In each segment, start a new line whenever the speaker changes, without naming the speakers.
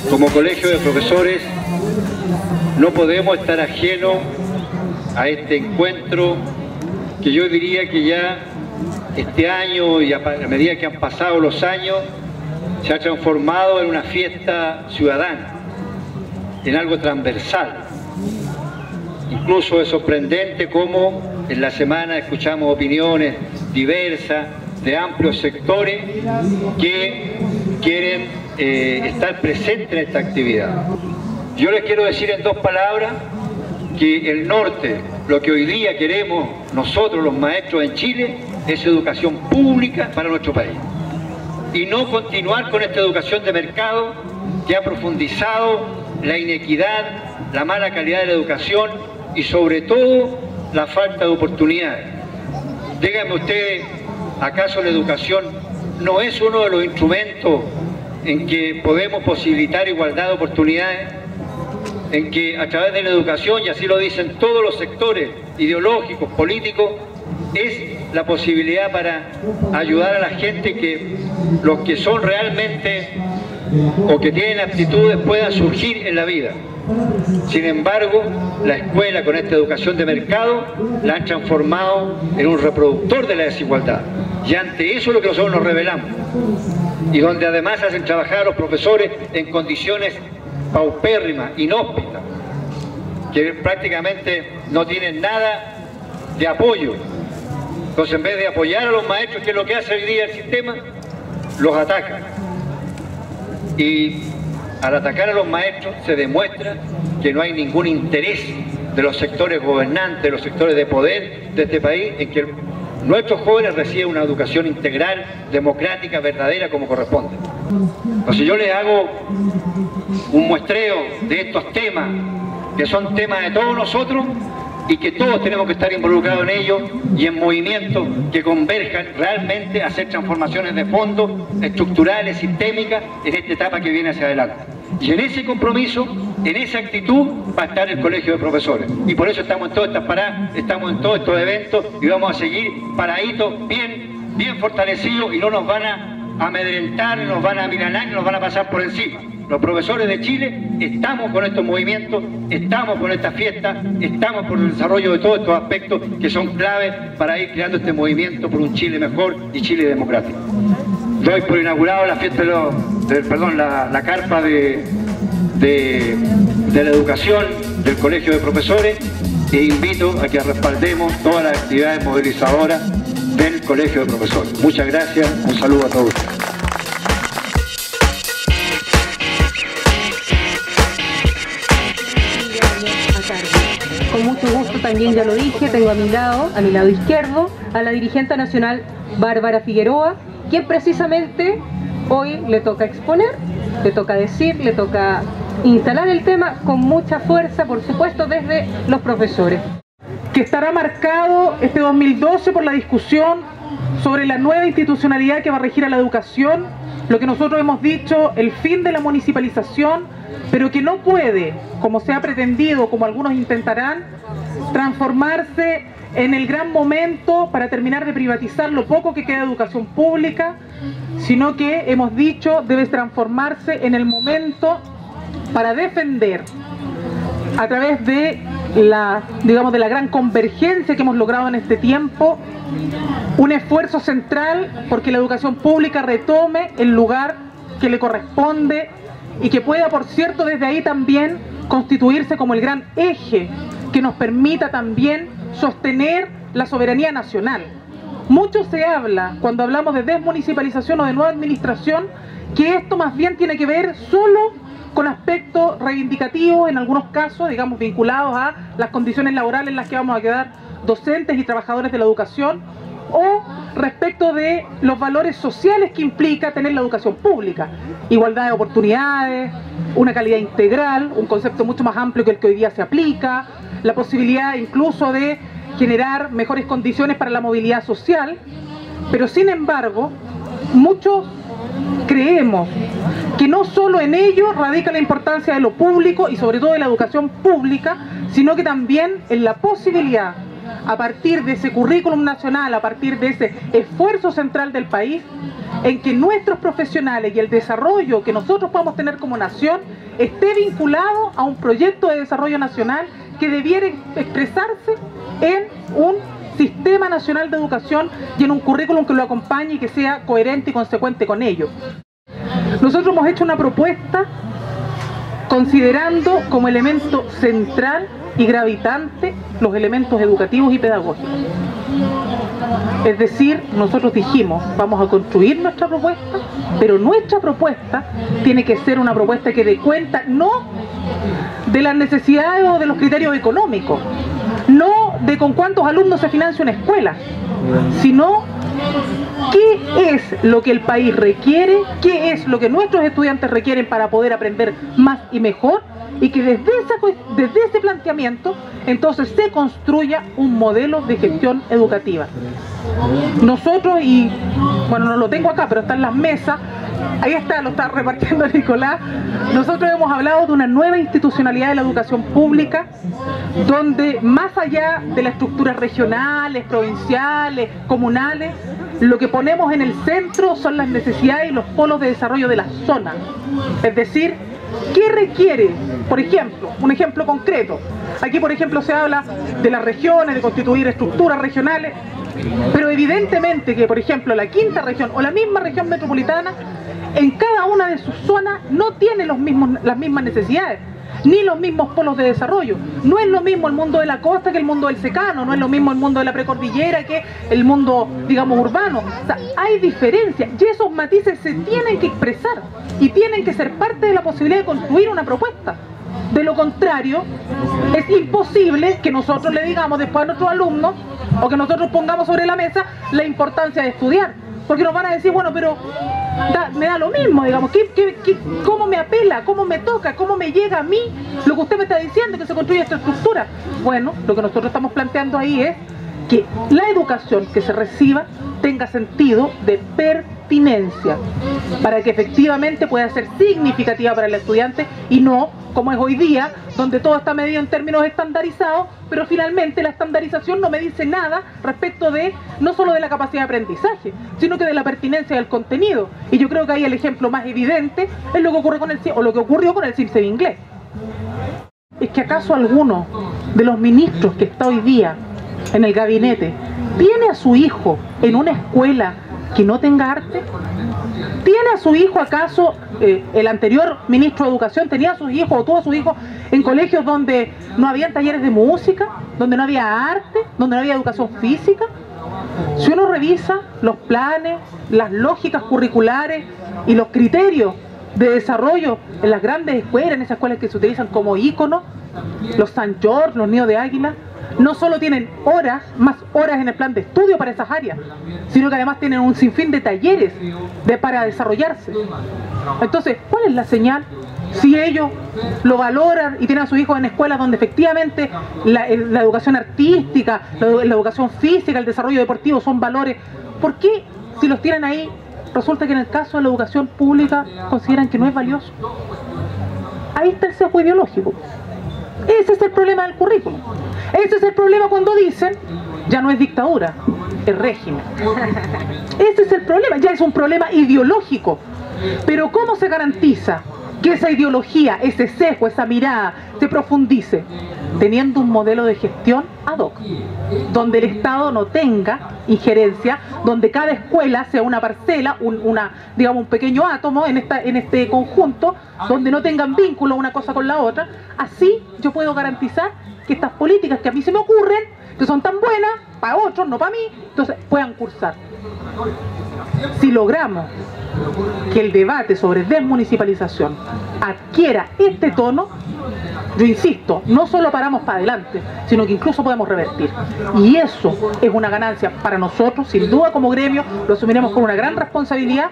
Como colegio de profesores no podemos estar ajenos a este encuentro que yo diría que ya este año y a medida que han pasado los años se ha transformado en una fiesta ciudadana, en algo transversal. Incluso es sorprendente cómo en la semana escuchamos opiniones diversas de amplios sectores que quieren estar presentes en esta actividad. Yo les quiero decir en dos palabras que el norte, lo que hoy día queremos nosotros los maestros en Chile, es educación pública para nuestro país. Y no continuar con esta educación de mercado que ha profundizado la inequidad, la mala calidad de la educación y sobre todo la falta de oportunidades. Díganme ustedes, ¿acaso la educación no es uno de los instrumentos en que podemos posibilitar igualdad de oportunidades? En que a través de la educación, y así lo dicen todos los sectores ideológicos, políticos, es la posibilidad para ayudar a la gente que los que son realmente o que tienen aptitudes puedan surgir en la vida. Sin embargo, la escuela con esta educación de mercado la han transformado en un reproductor de la desigualdad. Y ante eso es lo que nosotros nos rebelamos. Y donde además hacen trabajar a los profesores en condiciones paupérrimas, inhóspitas, que prácticamente no tienen nada de apoyo. Entonces, en vez de apoyar a los maestros, que es lo que hace hoy día el sistema, los ataca. Y al atacar a los maestros se demuestra que no hay ningún interés de los sectores gobernantes, de los sectores de poder de este país, en que nuestros jóvenes reciben una educación integral, democrática, verdadera, como corresponde. Entonces yo les hago un muestreo de estos temas, que son temas de todos nosotros y que todos tenemos que estar involucrados en ellos y en movimientos que converjan realmente a hacer transformaciones de fondo, estructurales, sistémicas, en esta etapa que viene hacia adelante. Y en ese compromiso, en esa actitud, va a estar el Colegio de Profesores. Y por eso estamos en todas estas paradas, estamos en todos estos eventos y vamos a seguir paraditos, bien fortalecidos, y no nos van a amedrentar, nos van a amilanar, nos van a pasar por encima. Los profesores de Chile estamos con estos movimientos, estamos con esta fiesta, estamos por el desarrollo de todos estos aspectos que son claves para ir creando este movimiento por un Chile mejor y Chile democrático. Doy por inaugurado la fiesta la carpa de la educación del Colegio de Profesores e invito a que respaldemos todas las actividades movilizadoras del Colegio de Profesores. Muchas gracias, un saludo a todos.
Con mucho gusto, también ya lo dije, tengo a mi lado izquierdo, a la dirigente nacional Bárbara Figueroa, quien precisamente hoy le toca exponer, le toca decir, le toca instalar el tema con mucha fuerza, por supuesto, desde los profesores. Que estará marcado este 2012 por la discusión sobre la nueva institucionalidad que va a regir a la educación, lo que nosotros hemos dicho, el fin de la municipalización, pero que no puede, como se ha pretendido, como algunos intentarán, transformarse en el gran momento para terminar de privatizar lo poco que queda de educación pública, sino que hemos dicho debe transformarse en el momento para defender a través de la gran convergencia que hemos logrado en este tiempo, un esfuerzo central porque la educación pública retome el lugar que le corresponde y que pueda, por cierto, desde ahí también constituirse como el gran eje que nos permita también sostener la soberanía nacional. Mucho se habla, cuando hablamos de desmunicipalización o de nueva administración, que esto más bien tiene que ver solo con aspectos reivindicativos, en algunos casos, digamos, vinculados a las condiciones laborales en las que vamos a quedar docentes y trabajadores de la educación, o respecto de los valores sociales que implica tener la educación pública. Igualdad de oportunidades, una calidad integral, un concepto mucho más amplio que el que hoy día se aplica, la posibilidad incluso de
generar mejores condiciones para la movilidad social, pero sin embargo, muchos creemos que no solo en ello radica la importancia de lo público y sobre todo de la educación pública, sino que también en la posibilidad, a partir de ese currículum nacional, a partir de ese esfuerzo central del país, en que nuestros profesionales y el desarrollo que nosotros podamos tener como nación esté vinculado a un proyecto de desarrollo nacional que debiera expresarse en un sistema nacional de educación y en un currículum que lo acompañe y que sea coherente y consecuente con ello. Nosotros hemos hecho una propuesta considerando como elemento central y gravitante los elementos educativos y pedagógicos. Es decir, nosotros dijimos, vamos a construir nuestra propuesta, pero nuestra propuesta tiene que ser una propuesta que dé cuenta no de las necesidades o de los criterios económicos, no de con cuántos alumnos se financia una escuela, sino qué es lo que el país requiere, qué es lo que nuestros estudiantes requieren para poder aprender más y mejor, y que desde ese planteamiento entonces se construya un modelo de gestión educativa. Nosotros, y bueno, no lo tengo acá, pero está en las mesas, ahí está, lo está repartiendo Nicolás, nosotros hemos hablado de una nueva institucionalidad de la educación pública, donde más allá de las estructuras regionales, provinciales, comunales, lo que ponemos en el centro son las necesidades y los polos de desarrollo de la zona. Es decir, ¿qué requiere? Por ejemplo, un ejemplo concreto. Aquí, por ejemplo, se habla de las regiones, de constituir estructuras regionales, pero evidentemente que, por ejemplo, la quinta región o la misma región metropolitana, en cada una de sus zonas no tiene las mismas necesidades, ni los mismos polos de desarrollo. No es lo mismo el mundo de la costa que el mundo del secano, no es lo mismo el mundo de la precordillera que el mundo, digamos, urbano. O sea, hay diferencias y esos matices se tienen que expresar y tienen que ser parte de la posibilidad de construir una propuesta. De lo contrario, es imposible que nosotros le digamos después a nuestros alumnos o que nosotros pongamos sobre la mesa la importancia de estudiar. Porque nos van a decir, bueno, pero me da lo mismo, digamos, ¿cómo me apela, cómo me toca, cómo me llega a mí lo que usted me está diciendo, que se construye esta estructura? Bueno, lo que nosotros estamos planteando ahí es que la educación que se reciba tenga sentido de pertinencia, para que efectivamente pueda ser significativa para el estudiante y no como es hoy día, donde todo está medido en términos estandarizados, pero finalmente la estandarización no me dice nada respecto de, no solo de la capacidad de aprendizaje, sino que de la pertinencia del contenido. Y yo creo que ahí el ejemplo más evidente es lo que ocurre con lo que ocurrió con el CIMSE de inglés. ¿Es que acaso alguno de los ministros que está hoy día en el gabinete tiene a su hijo en una escuela que no tenga arte? ¿Tiene a su hijo acaso, el anterior ministro de Educación tenía a sus hijos o tuvo a sus hijos en colegios donde no habían talleres de música, donde no había arte, donde no había educación física? Si uno revisa los planes, las lógicas curriculares y los criterios de desarrollo en las grandes escuelas, en esas escuelas que se utilizan como íconos, los San George, los Nidos de Águila, no solo tienen más horas en el plan de estudio para esas áreas, sino que además tienen un sinfín de talleres para desarrollarse. Entonces, ¿cuál es la señal? Si ellos lo valoran y tienen a sus hijos en escuelas donde efectivamente la educación artística, la educación física, el desarrollo deportivo son valores, ¿por qué si los tienen ahí resulta que en el caso de la educación pública consideran que no es valioso? Ahí está el sesgo ideológico. Ese es el problema del currículum. Ese es el problema cuando dicen, ya no es dictadura, es régimen. Ese es el problema, ya es un problema ideológico. Pero ¿cómo se garantiza que esa ideología, ese sesgo, esa mirada se profundice? Teniendo un modelo de gestión ad hoc, donde el Estado no tenga injerencia, donde cada escuela sea una parcela, digamos un pequeño átomo en este conjunto, donde no tengan vínculo una cosa con la otra. Así yo puedo garantizar que estas políticas que a mí se me ocurren, que son tan buenas, para otros, no para mí, entonces puedan cursar. Si logramos que el debate sobre desmunicipalización adquiera este tono, yo insisto, no solo paramos para adelante, sino que incluso podemos revertir. Y eso es una ganancia para nosotros, sin duda como gremio, lo asumiremos con una gran responsabilidad,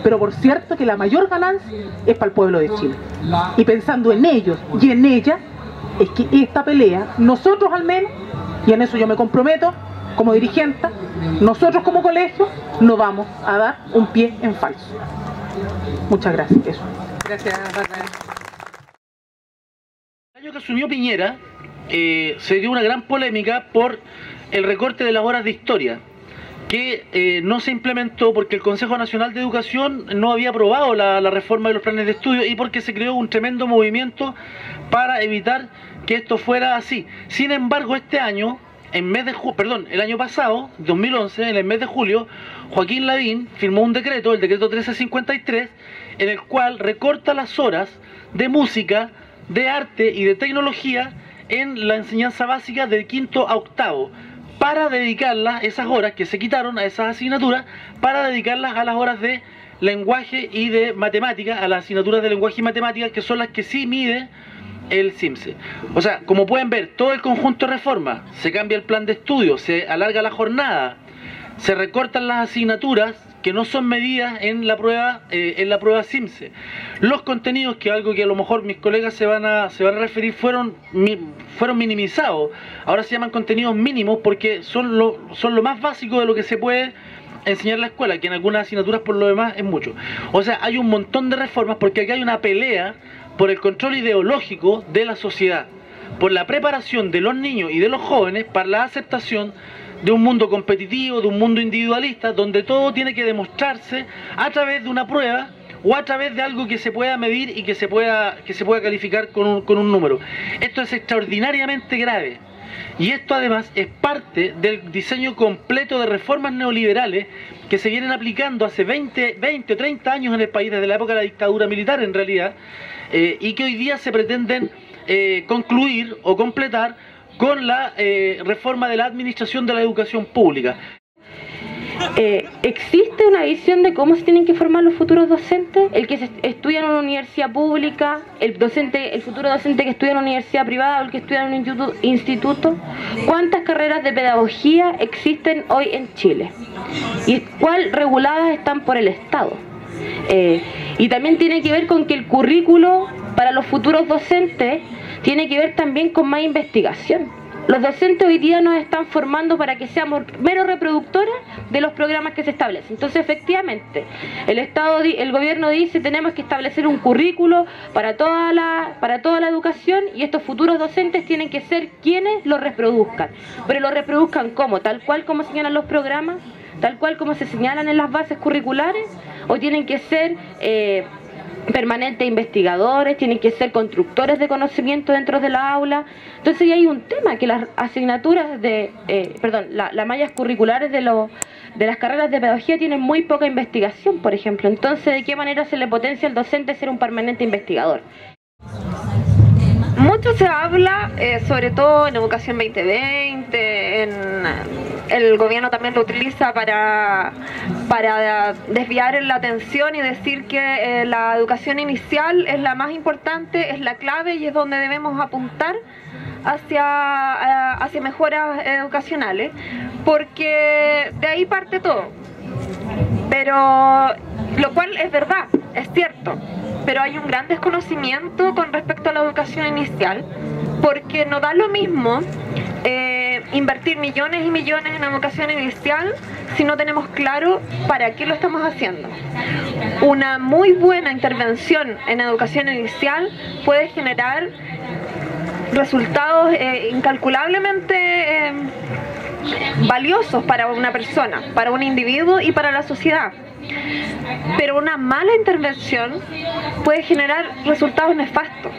pero por cierto que la mayor ganancia es para el pueblo de Chile. Y pensando en ellos y en ellas, es que esta pelea, nosotros al menos, Y en eso yo me comprometo como dirigente. Nosotros como colegio no vamos a dar un pie en falso. Muchas gracias. Eso.
Gracias, Bárbara.
El año que asumió Piñera se dio una gran polémica por el recorte de las horas de historia, que no se implementó porque el Consejo Nacional de Educación no había aprobado la reforma de los planes de estudio y porque se creó un tremendo movimiento para evitar que esto fuera así. Sin embargo, este año, el año pasado, 2011, en el mes de julio, Joaquín Lavín firmó un decreto, el decreto 1353, en el cual recorta las horas de música, de arte y de tecnología en la enseñanza básica del quinto a octavo, para dedicarlas, esas horas que se quitaron a esas asignaturas, para dedicarlas a las horas de lenguaje y de matemáticas, a las asignaturas de lenguaje y matemáticas, que son las que sí mide el CIMSE. O sea, como pueden ver, todo el conjunto de reformas, se cambia el plan de estudio, se alarga la jornada, se recortan las asignaturas que no son medidas en la prueba CIMSE. Los contenidos, que algo que a lo mejor mis colegas se van a referir, fueron minimizados. Ahora se llaman contenidos mínimos porque son lo más básico de lo que se puede enseñar en la escuela, que en algunas asignaturas por lo demás es mucho. O sea, hay un montón de reformas porque aquí hay una pelea por el control ideológico de la sociedad, por la preparación de los niños y de los jóvenes para la aceptación de un mundo competitivo, de un mundo individualista, donde todo tiene que demostrarse a través de una prueba o a través de algo que se pueda medir y que se pueda calificar con un número. Esto es extraordinariamente grave. Y esto además es parte del diseño completo de reformas neoliberales que se vienen aplicando hace 20 o 30 años en el país, desde la época de la dictadura militar en realidad, y que hoy día se pretenden concluir o completar con la reforma de la administración de la educación pública.
¿Existe una visión de cómo se tienen que formar los futuros docentes? El que estudia en una universidad pública, el futuro docente que estudia en una universidad privada o el que estudia en un instituto. ¿Cuántas carreras de pedagogía existen hoy en Chile? ¿Y cuál reguladas están por el Estado? Y también tiene que ver con que el currículo para los futuros docentes tiene que ver también con más investigación. Los docentes hoy día nos están formando para que seamos meros reproductores de los programas que se establecen. Entonces, efectivamente, el gobierno dice tenemos que establecer un currículo para toda la educación y estos futuros docentes tienen que ser quienes lo reproduzcan. Pero lo reproduzcan ¿cómo? ¿Tal cual como señalan los programas? ¿Tal cual como se señalan en las bases curriculares? ¿O tienen que ser permanentes investigadores, tienen que ser constructores de conocimiento dentro de la aula? Entonces ya hay un tema, que las asignaturas las mallas curriculares de las carreras de pedagogía tienen muy poca investigación, por ejemplo. Entonces, ¿de qué manera se le potencia al docente ser un permanente investigador?
Mucho se habla, sobre todo en Educación 2020, el gobierno también lo utiliza para desviar la atención y decir que la educación inicial es la más importante, es la clave y es donde debemos apuntar hacia mejoras educacionales, porque de ahí parte todo. Pero, lo cual es verdad, es cierto, pero hay un gran desconocimiento con respecto a la educación inicial, porque no da lo mismo invertir millones y millones en educación inicial si no tenemos claro para qué lo estamos haciendo. Una muy buena intervención en educación inicial puede generar resultados incalculablemente valiosos para una persona, para un individuo y para la sociedad. Pero una mala intervención puede generar resultados nefastos.